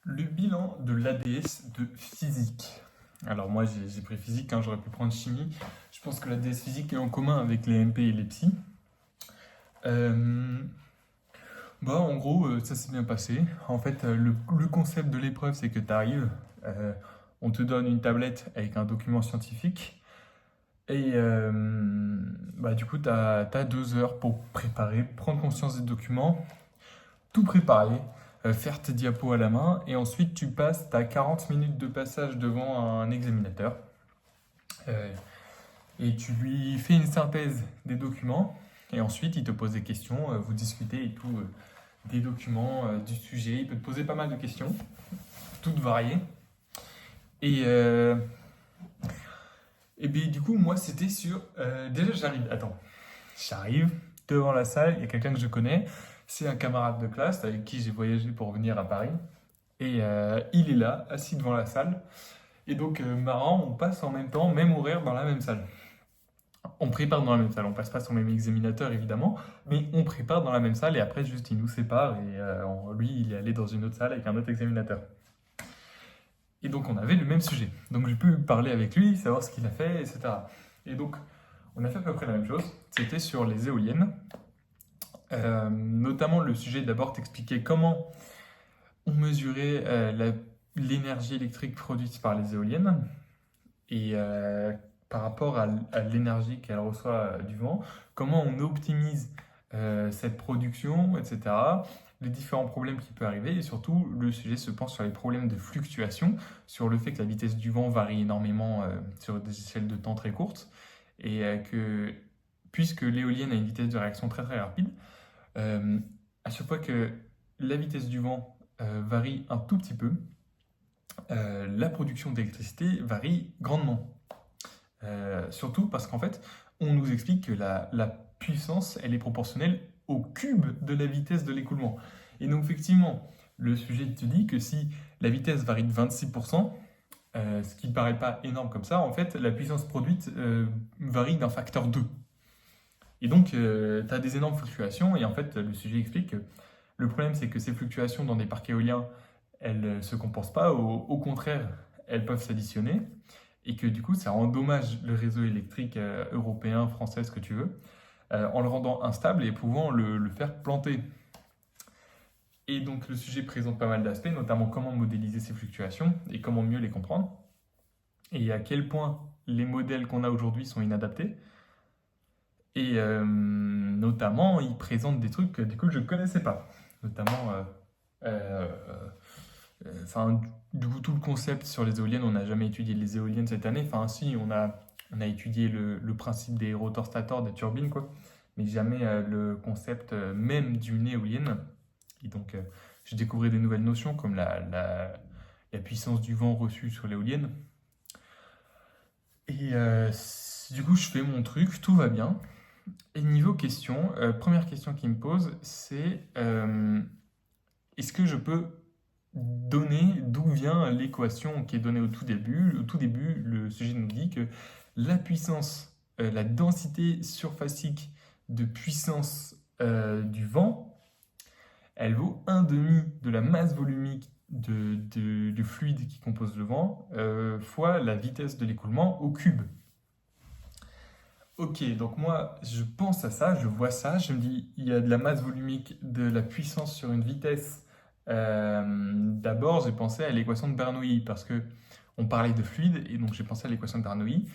Le bilan de l'ADS de physique. Alors moi j'ai pris physique, j'aurais pu prendre chimie. Je pense que l'ADS physique est en commun avec les MP et les psy. Euh, en gros, ça s'est bien passé. En fait, le concept de l'épreuve, c'est que tu arrives, on te donne une tablette avec un document scientifique. Et du coup, tu as 2 heures pour préparer, prendre conscience des documents, tout préparer, faire tes diapos à la main, et ensuite tu passes ta 40 minutes de passage devant un examinateur, euh, et tu lui fais une synthèse des documents, et ensuite il te pose des questions, vous discutez et tout, des documents, du sujet, il peut te poser pas mal de questions, toutes variées, et, euh, et bien du coup moi c'était sur, déjà j'arrive devant la salle, il y a quelqu'un que je connais, c'est un camarade de classe avec qui j'ai voyagé pour venir à Paris. Et il est là, assis devant la salle. Et donc, marrant, on passe en même temps, même horaire, dans la même salle. On prépare dans la même salle, on passe pas sur le même examinateur évidemment, mais on prépare dans la même salle et après, juste, il nous sépare et lui, il est allé dans une autre salle avec un autre examinateur. Et donc, on avait le même sujet. Donc, j'ai pu parler avec lui, savoir ce qu'il a fait, etc. Et donc, on a fait à peu près la même chose. C'était sur les éoliennes. Notamment, le sujet d'abord t'expliquait comment on mesurait l'énergie électrique produite par les éoliennes et par rapport à l'énergie qu'elle reçoit du vent, comment on optimise cette production, etc. Les différents problèmes qui peuvent arriver et surtout le sujet se penche sur les problèmes de fluctuation, sur le fait que la vitesse du vent varie énormément sur des échelles de temps très courtes et que puisque l'éolienne a une vitesse de réaction très très rapide, euh, à chaque fois que la vitesse du vent varie un tout petit peu, la production d'électricité varie grandement. Surtout parce qu'en fait, on nous explique que la puissance, elle est proportionnelle au cube de la vitesse de l'écoulement. Et donc effectivement, le sujet te dit que si la vitesse varie de 26%, ce qui ne paraît pas énorme comme ça, en fait, la puissance produite varie d'un facteur 2. Et donc, tu as des énormes fluctuations, et en fait, le sujet explique que le problème, c'est que ces fluctuations dans des parcs éoliens, elles ne se compensent pas, au contraire, elles peuvent s'additionner, et que du coup, ça endommage le réseau électrique européen, français, ce que tu veux, en le rendant instable et pouvant le faire planter. Et donc, le sujet présente pas mal d'aspects, notamment comment modéliser ces fluctuations et comment mieux les comprendre, et à quel point les modèles qu'on a aujourd'hui sont inadaptés. Et notamment, il présente des trucs que du coup je ne connaissais pas. Notamment, euh, enfin, du coup, tout le concept sur les éoliennes, on n'a jamais étudié les éoliennes cette année. Enfin, si, on a étudié le principe des rotor-stators, des turbines, quoi. Mais jamais le concept même d'une éolienne. Et donc, j'ai découvert des nouvelles notions comme la puissance du vent reçue sur l'éolienne. Et du coup, je fais mon truc, tout va bien. Et niveau question, première question qu'il me pose, c'est est-ce que je peux donner d'où vient l'équation qui est donnée au tout début? Au tout début, le sujet nous dit que la puissance, la densité surfacique de puissance du vent, elle vaut un demi de la masse volumique du fluide qui compose le vent fois la vitesse de l'écoulement au cube. Ok, donc moi je pense à ça, je vois ça, je me dis il y a de la masse volumique, de la puissance sur une vitesse. D'abord j'ai pensé à l'équation de Bernoulli parce que on parlait de fluide et donc j'ai pensé à l'équation de Bernoulli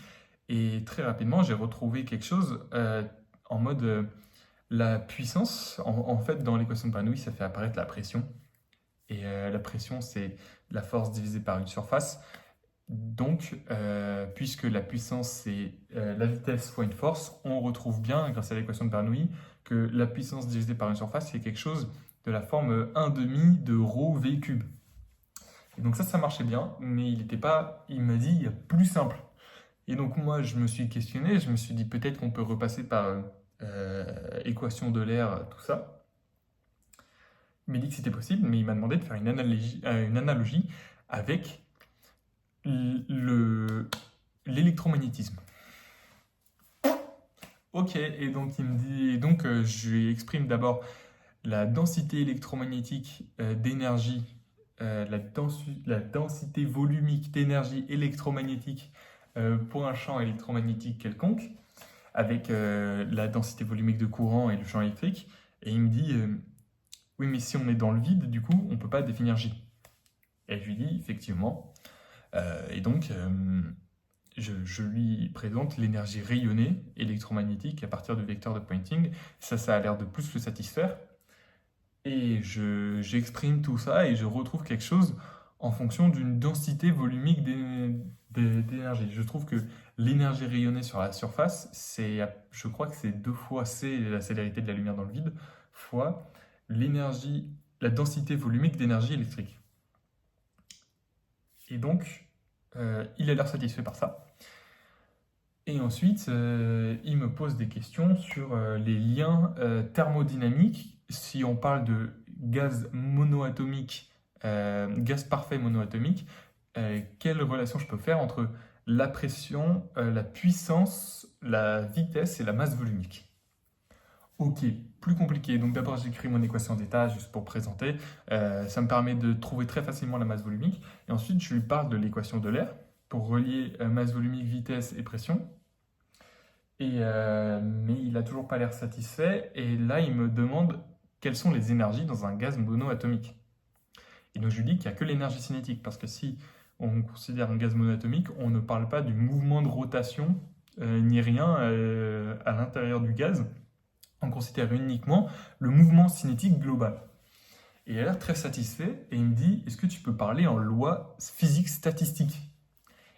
et très rapidement j'ai retrouvé quelque chose en mode la puissance. En fait dans l'équation de Bernoulli ça fait apparaître la pression et la pression c'est la force divisée par une surface. Donc, puisque la puissance c'est la vitesse fois une force, on retrouve bien, grâce à l'équation de Bernoulli, que la puissance divisée par une surface c'est quelque chose de la forme 1 demi de rho v cube. Et donc ça marchait bien, mais il était pas, il m'a dit, il y a plus simple. Et donc moi, je me suis questionné, je me suis dit peut-être qu'on peut repasser par équation de l'air, tout ça. Il m'a dit que c'était possible, mais il m'a demandé de faire une analogie avec le, l'électromagnétisme. Ok, et donc il me dit, et donc je lui exprime d'abord la densité électromagnétique d'énergie la densité volumique d'énergie électromagnétique pour un champ électromagnétique quelconque, avec la densité volumique de courant et le champ électrique. Et il me dit, oui, mais si on est dans le vide, du coup, on ne peut pas définir J. Et je lui dis, effectivement. Et donc, je lui présente l'énergie rayonnée électromagnétique à partir du vecteur de Poynting. Ça a l'air de plus le satisfaire. Et j'exprime tout ça et je retrouve quelque chose en fonction d'une densité volumique d'énergie. Je trouve que l'énergie rayonnée sur la surface, je crois que c'est 2 fois c, la célérité de la lumière dans le vide, fois la densité volumique d'énergie électrique. Et donc, il a l'air satisfait par ça. Et ensuite, il me pose des questions sur les liens thermodynamiques. Si on parle de gaz monoatomique, gaz parfait monoatomique, quelle relation je peux faire entre la pression, la puissance, la vitesse et la masse volumique? Ok, plus compliqué. Donc d'abord j'écris mon équation d'état juste pour présenter. Ça me permet de trouver très facilement la masse volumique. Et ensuite je lui parle de l'équation de l'air pour relier masse volumique, vitesse et pression. Mais il n'a toujours pas l'air satisfait. Et là il me demande quelles sont les énergies dans un gaz monoatomique. Et donc je lui dis qu'il n'y a que l'énergie cinétique. Parce que si on considère un gaz monoatomique, on ne parle pas du mouvement de rotation ni rien à l'intérieur du gaz. On considère uniquement le mouvement cinétique global. Et il a l'air très satisfait et il me dit, est-ce que tu peux parler en loi physique statistique?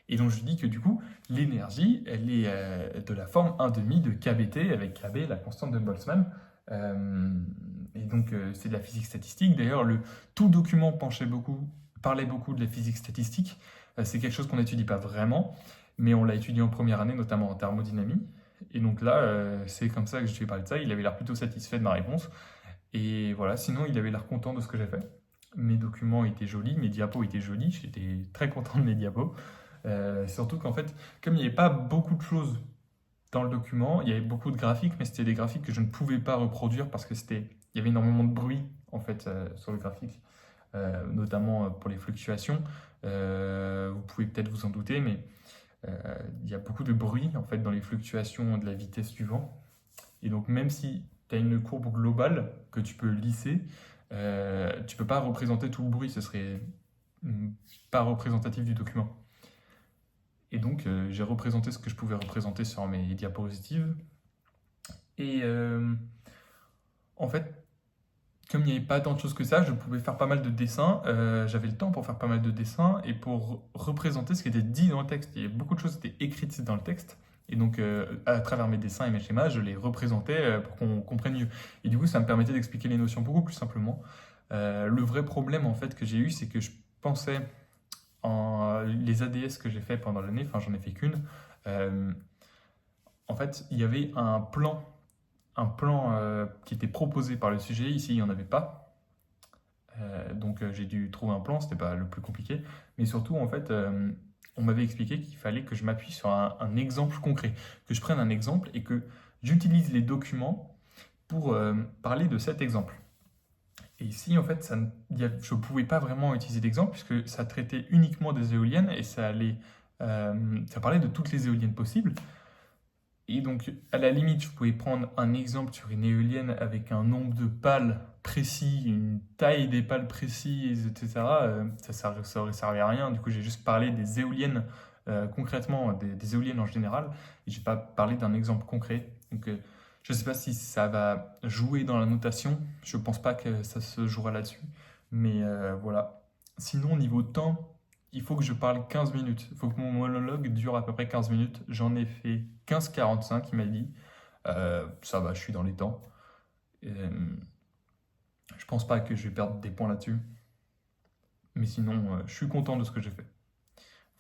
Et donc je lui dis que du coup, l'énergie, elle est de la forme 1,5 de kBT, avec Kb, la constante de Boltzmann. Et donc c'est de la physique statistique. D'ailleurs, tout document parlait beaucoup de la physique statistique. C'est quelque chose qu'on n'étudie pas vraiment, mais on l'a étudié en première année, notamment en thermodynamie. Et donc là, c'est comme ça que je lui ai parlé de ça. Il avait l'air plutôt satisfait de ma réponse. Et voilà, sinon, il avait l'air content de ce que j'ai fait. Mes documents étaient jolis, mes diapos étaient jolis. J'étais très content de mes diapos. Surtout qu'en fait, comme il n'y avait pas beaucoup de choses dans le document, il y avait beaucoup de graphiques, mais c'était des graphiques que je ne pouvais pas reproduire parce il y avait énormément de bruit en fait sur le graphique, notamment pour les fluctuations. Vous pouvez peut-être vous en douter, mais il y a beaucoup de bruit en fait dans les fluctuations de la vitesse du vent. Et donc même si tu as une courbe globale que tu peux lisser, tu peux pas représenter tout le bruit, ce serait pas représentatif du document. Et donc j'ai représenté ce que je pouvais représenter sur mes diapositives. Et en fait, comme il n'y avait pas tant de choses que ça, je pouvais faire pas mal de dessins. J'avais le temps pour faire pas mal de dessins et pour représenter ce qui était dit dans le texte. Il y a beaucoup de choses qui étaient écrites dans le texte. Et donc, à travers mes dessins et mes schémas, je les représentais pour qu'on comprenne mieux. Et du coup, ça me permettait d'expliquer les notions beaucoup plus simplement. Le vrai problème, en fait, que j'ai eu, c'est que je pensais les ADS que j'ai fait pendant l'année, enfin, j'en ai fait qu'une. En fait, il y avait un plan qui était proposé par le sujet. Ici, il n'y en avait pas. Donc j'ai dû trouver un plan, c'était pas le plus compliqué. Mais surtout, en fait, on m'avait expliqué qu'il fallait que je m'appuie sur un exemple concret, que je prenne un exemple et que j'utilise les documents pour parler de cet exemple. Et ici, en fait, je ne pouvais pas vraiment utiliser d'exemple puisque ça traitait uniquement des éoliennes et ça parlait de toutes les éoliennes possibles. Et donc, à la limite, je pouvais prendre un exemple sur une éolienne avec un nombre de pales précis, une taille des pales précises, etc. Ça aurait servi à rien. Du coup, j'ai juste parlé des éoliennes, concrètement, des éoliennes en général. Et j'ai pas parlé d'un exemple concret. Donc, je ne sais pas si ça va jouer dans la notation. Je ne pense pas que ça se jouera là-dessus. Mais voilà. Sinon, niveau temps, il faut que je parle 15 minutes. Il faut que mon monologue dure à peu près 15 minutes. J'en ai fait 15-45, il m'a dit. Ça va, je suis dans les temps. Je pense pas que je vais perdre des points là-dessus. Mais sinon, je suis content de ce que j'ai fait.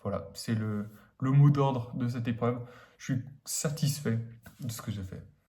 Voilà, c'est le mot d'ordre de cette épreuve. Je suis satisfait de ce que j'ai fait.